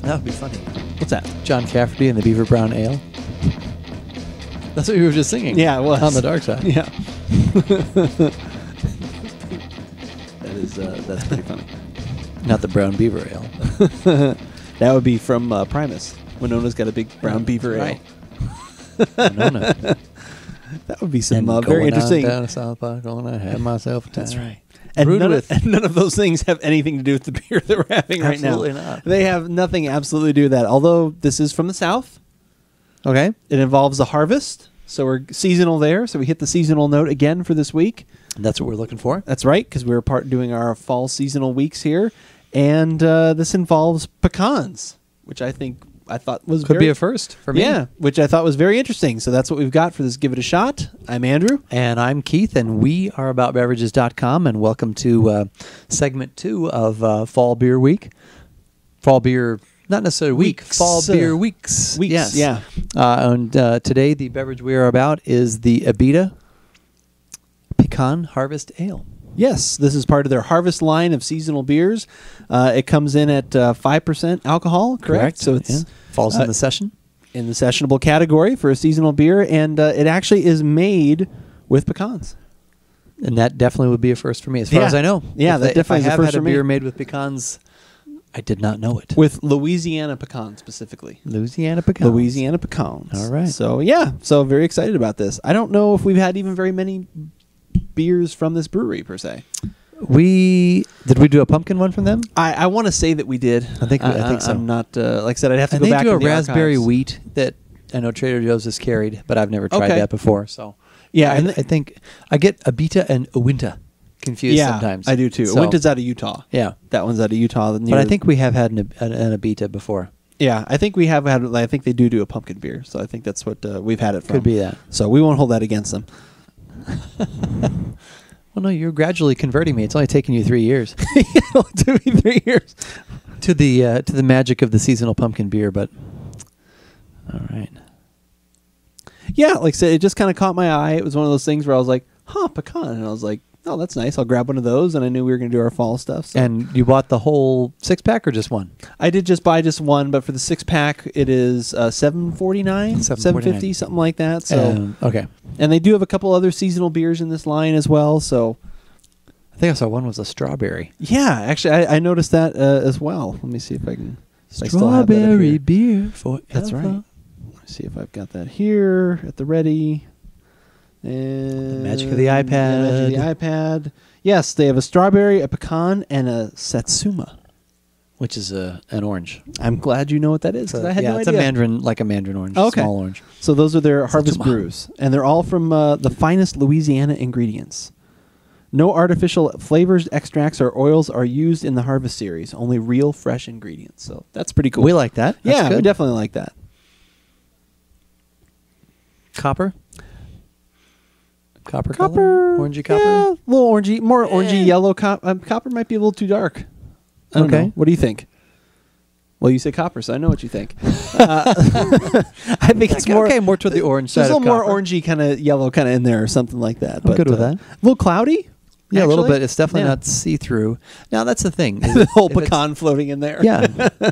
That would be funny. What's that? John Cafferty and the Beaver Brown Ale. That's what we were just singing. Yeah, it was. On the dark side. Yeah. That's pretty funny. Not the Brown Beaver Ale. That would be from Primus. Winona's got a big brown beaver ale. Right. Winona. That would be some And very going interesting. on down to South Park, going to have myself a time. That's right. And Brewed none of those things have anything to do with the beer that we're having right now. Absolutely not. They have nothing absolutely to do with that. Although this is from the South. Okay. It involves a harvest. So we're seasonal there. So we hit the seasonal note again for this week. That's what we're looking for. That's right, because we're doing our fall seasonal weeks here. And this involves pecans, which I thought was Could be a first for me. Yeah, which I thought was very interesting. So that's what we've got for this Give It a Shot. I'm Andrew. And I'm Keith, and we are AboutBeverages.com, and welcome to segment 2 of Fall Beer Week. Fall Beer, not necessarily week, Weeks. Fall Beer Weeks. Weeks, Yes. yeah. And today, the beverage we are about is the Abita Pecan Harvest Ale. Yes, this is part of their harvest line of seasonal beers. It comes in at 5% alcohol, correct? So it's falls in the session. in the sessionable category for a seasonal beer, and it actually is made with pecans. And that definitely would be a first for me, as far Yeah. as I know. Yeah, that definitely is if a I have first had a for me. beer made with pecans, I did not know it. With Louisiana pecan specifically. Louisiana pecans. Louisiana pecans. All right. So, yeah. So, very excited about this. I don't know if we've had even very many beers from this brewery, per se. Did we do a pumpkin one from them? I want to say that we did. I think so. I'm not, like I said, I'd have to And go they back do in a the raspberry archives. wheat that I know Trader Joe's has carried, but I've never tried Okay. that before. So Yeah, I think I get Abita and Uinta confused yeah, sometimes. I do too. So, Winter's out of Utah. yeah, That one's out of Utah. but I think we have had an Abita before. Yeah, I think we have had. I think they do a pumpkin beer, so I think that's what we've had it from. Could be that. So we won't hold that against them. Well, no, you're gradually converting me. It's only taken you 3 years It'll take me 3 years. to the magic of the seasonal pumpkin beer. But all right, Yeah, like I said, it just kind of caught my eye. It was one of those things where I was like, "Huh, pecan," and I was like, "Oh, that's nice. I'll grab one of those." And I knew we were going to do our fall stuff. So. and you bought the whole 6-pack or just one? I did just buy just one, but for the 6-pack, it is $7.49, $7.50, something like that. So, okay, and they do have a couple other seasonal beers in this line as well. So, I think I saw one was a strawberry. yeah, actually, I noticed that as well. Let me see if I can. I still have that up Strawberry here. beer forever. That's right. Let me see if I've got that here at the ready. And The magic of the iPad. Magic of the iPad. Yes, they have a strawberry, a pecan, and a satsuma. Which is an orange. I'm glad you know what that is, because I had no it's idea. a mandarin, like a mandarin orange, Okay. small orange. So those are their harvest Satsuma. brews, and they're all from the finest Louisiana ingredients. No artificial flavors, extracts, or oils are used in the harvest series. Only real, fresh ingredients. So that's pretty cool. We like that. That's yeah, good. we definitely like that. Copper? Copper Copper, color? Orangey copper? Yeah, a little orangey, more orangey yellow. Copper might be a little too dark. I don't Okay. know. What do you think? Well, you say copper, so I know what you think. I think it's more more toward the orange side There's a of little more copper. orangey kind of yellow kind of in there or something like that. I'm good with that. A little cloudy. Yeah, a little actually. bit. It's definitely Yeah. not see-through. Now, that's the thing. is The if- whole if it's- pecan floating in there. Yeah.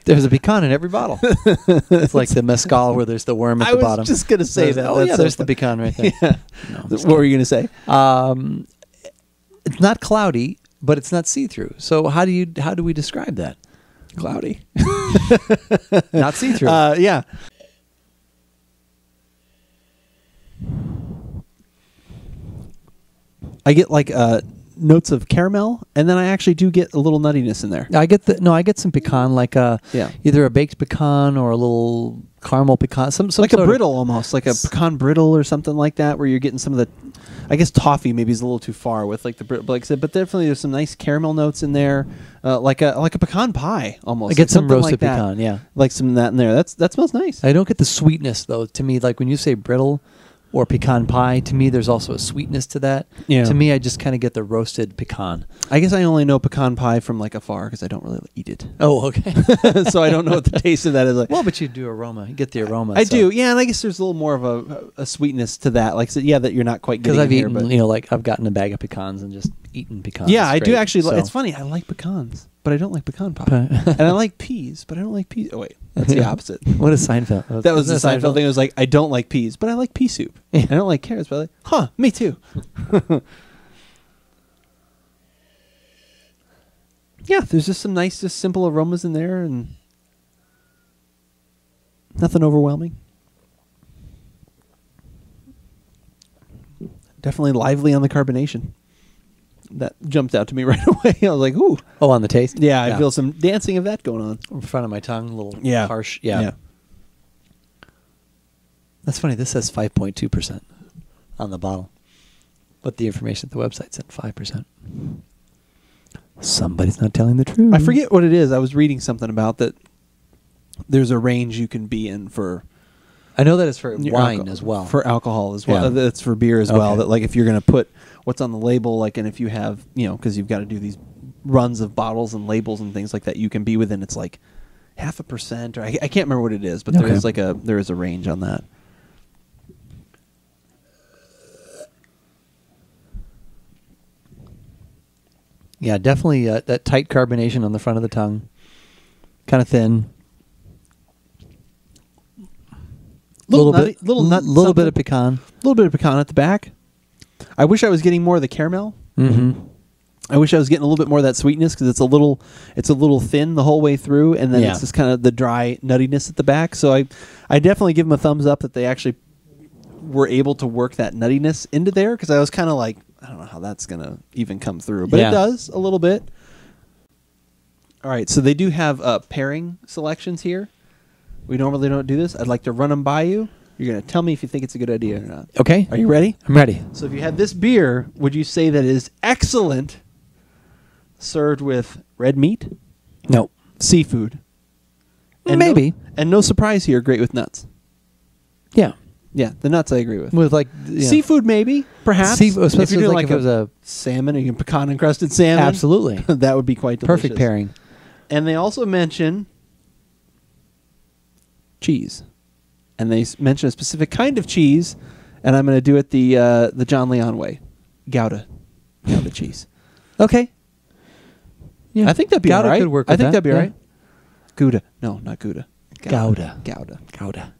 There's a pecan in every bottle. It's like the mezcal where there's the worm at I the was bottom. just gonna say There's- that. Oh, That's yeah, so there's the fun. pecan right there. Yeah. No, What were you gonna say? it's not cloudy, but it's not see-through. So how do we describe that? Cloudy. Not see-through. Yeah. I get like notes of caramel, and then I actually do get a little nuttiness in there. I get some pecan, like Yeah. either a baked pecan or a little caramel pecan, some Like a sort of- brittle almost, like a pecan brittle or something like that, where you're getting some of the, I guess toffee maybe is a little too far with like the brittle, like I said, but definitely there's some nice caramel notes in there, like a pecan pie almost. I get like some something roasted like that. pecan, yeah. Like some of that in there. That smells nice. I don't get the sweetness though. To me, like when you say brittle or pecan pie, to me there's also a sweetness to that. Yeah. To me, I just kind of get the roasted pecan. I guess I only know pecan pie from like afar because I don't really eat it, Oh, okay. so I don't know what the taste of that is like. Well, but you do aroma. You get the aroma. I do, yeah, and I guess there's a little more of a sweetness to that. Like, so, yeah, that you're not quite Because getting I've here, eaten, but like I've gotten a bag of pecans and just eaten pecans. yeah, I do straight, actually. so. It's funny. I like pecans, but I don't like pecan pie. Pie. And I like peas, but I don't like peas. Oh, wait. That's the opposite. What is Seinfeld? That was the Seinfeld thing. It was like, I don't like peas, but I like pea soup. Yeah. I don't like carrots, but I like, me too. Yeah, there's just some nice, just simple aromas in there and nothing overwhelming. Definitely lively on the carbonation. That jumped out to me right away. I was like, ooh. Oh, on the taste? Yeah, I feel some dancing of that going on. In front of my tongue, a little Yeah. harsh. Yeah. That's funny. This says 5.2% on the bottle. But the information at the website said 5%. Somebody's not telling the truth. I forget what it is. I was reading something about that. There's a range you can be in for. I know that it's for your wine as well. For alcohol as well. Yeah. That's for beer as well. Okay. That like if you're going to put what's on the label, like, and if you have, because you've got to do these runs of bottles and labels and things like that, you can be within. It's like 0.5%, or I can't remember what it is, but Okay. there is a range on that. Yeah, definitely that tight carbonation on the front of the tongue. Kind of thin. Little bit, nut, bit of pecan. A little bit of pecan at the back. I wish I was getting more of the caramel. Mm-hmm. I wish I was getting a little bit more of that sweetness because it's a little thin the whole way through, and then it's just kind of the dry nuttiness at the back. So I definitely give them a thumbs up that they actually were able to work that nuttiness into there, because I was kind of like, I don't know how that's gonna even come through, but it does a little bit. All right, so they do have pairing selections here. We normally don't do this. I'd like to run them by you. You're going to tell me if you think it's a good idea or not. Okay. Are you ready? I'm ready. So if you had this beer, would you say that it is excellent served with red meat? No. Seafood? And Maybe. No surprise here, great with nuts. Yeah. Yeah, the nuts I agree with. With like seafood, maybe, perhaps. Seafood, if especially you're doing like if it was a salmon, or pecan encrusted salmon. absolutely That would be quite delicious. perfect pairing. And they also mention cheese, and they mention a specific kind of cheese, and I'm going to do it the John Leon way, Gouda cheese. Okay. Yeah, I think that'd be Gouda all right. could work I with think that, that'd be all yeah. right. Gouda, no, not Gouda. Gouda.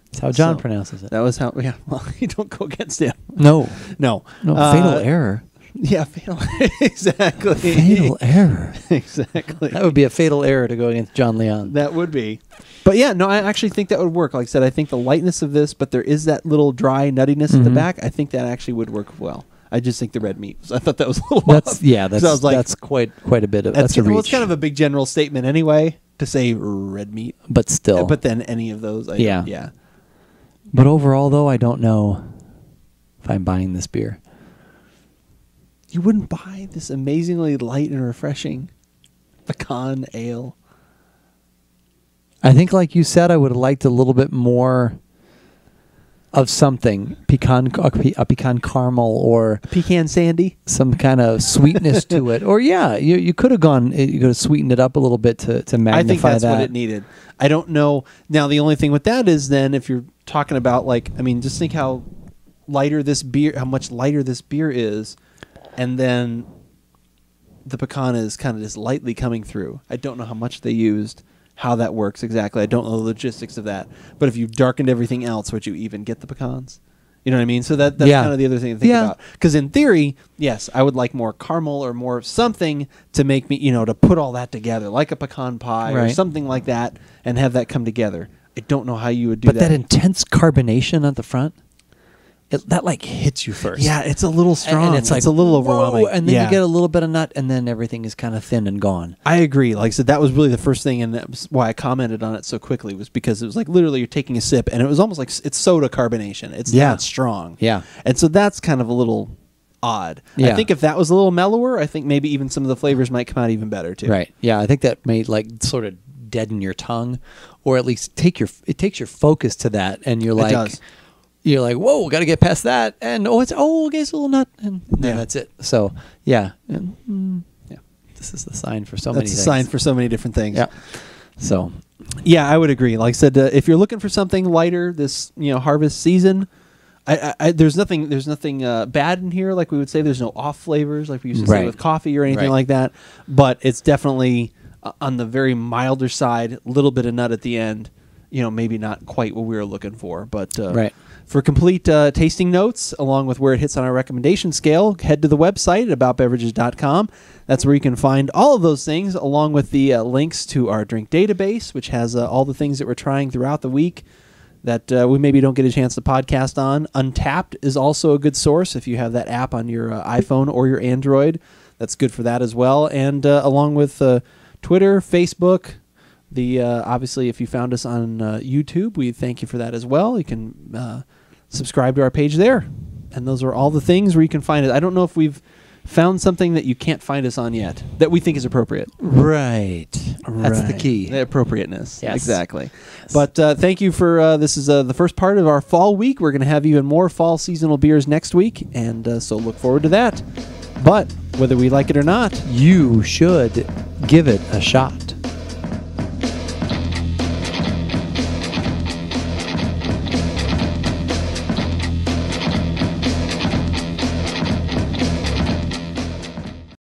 That's how John pronounces it. That was how. Yeah, well, you don't go against him. No. Fatal error. Yeah, fatal. Exactly. Fatal error. Exactly. That would be a fatal error to go against John Leon. That would be. But yeah, no, I actually think that would work. Like I said, I think the lightness of this, but there is that little dry nuttiness at the back. I think that actually would work well. I just think the red meat. I thought that was a little off. That's quite a bit of that's a reach. Well, it's kind of a big general statement anyway to say red meat. But still. But then any of those. Yeah. But overall, though, I don't know if I'm buying this beer. You wouldn't buy this amazingly light and refreshing pecan ale? I think, like you said, I would have liked a little bit more of something, a pecan caramel or Pecan sandy? some kind of sweetness to it. Or you could have you could have sweetened it up a little bit to magnify I think that's that. what it needed. I don't know. Now, the only thing with that is then if you're talking about just think how much lighter this beer is, and then the pecan is kind of just lightly coming through. I don't know how much they used, how that works exactly. I don't know the logistics of that. But if you darkened everything else, would you even get the pecans? You know what I mean? So that's kind of the other thing to think about. Because in theory, yes, I would like more caramel or more something to make me, to put all that together, like a pecan pie or something like that, and have that come together. I don't know how you would do that. But that intense carbonation at the front, that like hits you first. Yeah, it's a little strong. And it's like a little overwhelming. Whoa, and then you get a little bit of nut, and then everything is kind of thin and gone. I agree. Like I said, that was really the first thing, and that was why I commented on it so quickly, was because it was like literally you're taking a sip, and it was almost like it's soda carbonation. It's that strong. Yeah. And so that's kind of a little odd. Yeah. I think if that was a little mellower, I think maybe even some of the flavors might come out even better too. Right. Yeah, I think that may like sort of deaden your tongue, or at least it takes your focus to that, and you're like. It does. You're like, whoa, got to get past that, and it's a little nut, and that's it. So yeah, this is the sign for so many things. That's a sign for so many different things. Yeah. So yeah, I would agree. Like I said, if you're looking for something lighter this harvest season, There's nothing bad in here, like we would say. There's no off flavors, like we used to say Right. with coffee or anything Right. like that. But it's definitely on the very milder side. A little bit of nut at the end. Maybe not quite what we were looking for. But Right. for complete tasting notes, along with where it hits on our recommendation scale, head to the website at AboutBeverages.com. That's where you can find all of those things, along with the links to our drink database, which has all the things that we're trying throughout the week that we maybe don't get a chance to podcast on. Untapped is also a good source if you have that app on your iPhone or your Android. That's good for that as well. And along with Twitter, Facebook, obviously if you found us on YouTube, we thank you for that as well. You can subscribe to our page there. And those are all the things where you can find it. I don't know if we've found something that you can't find us on yet that we think is appropriate. Right. That's the key. The appropriateness. Yes. Exactly. Yes. But thank you for this is the first part of our fall week. We're going to have even more fall seasonal beers next week, and so look forward to that. But whether we like it or not, You should give it a shot.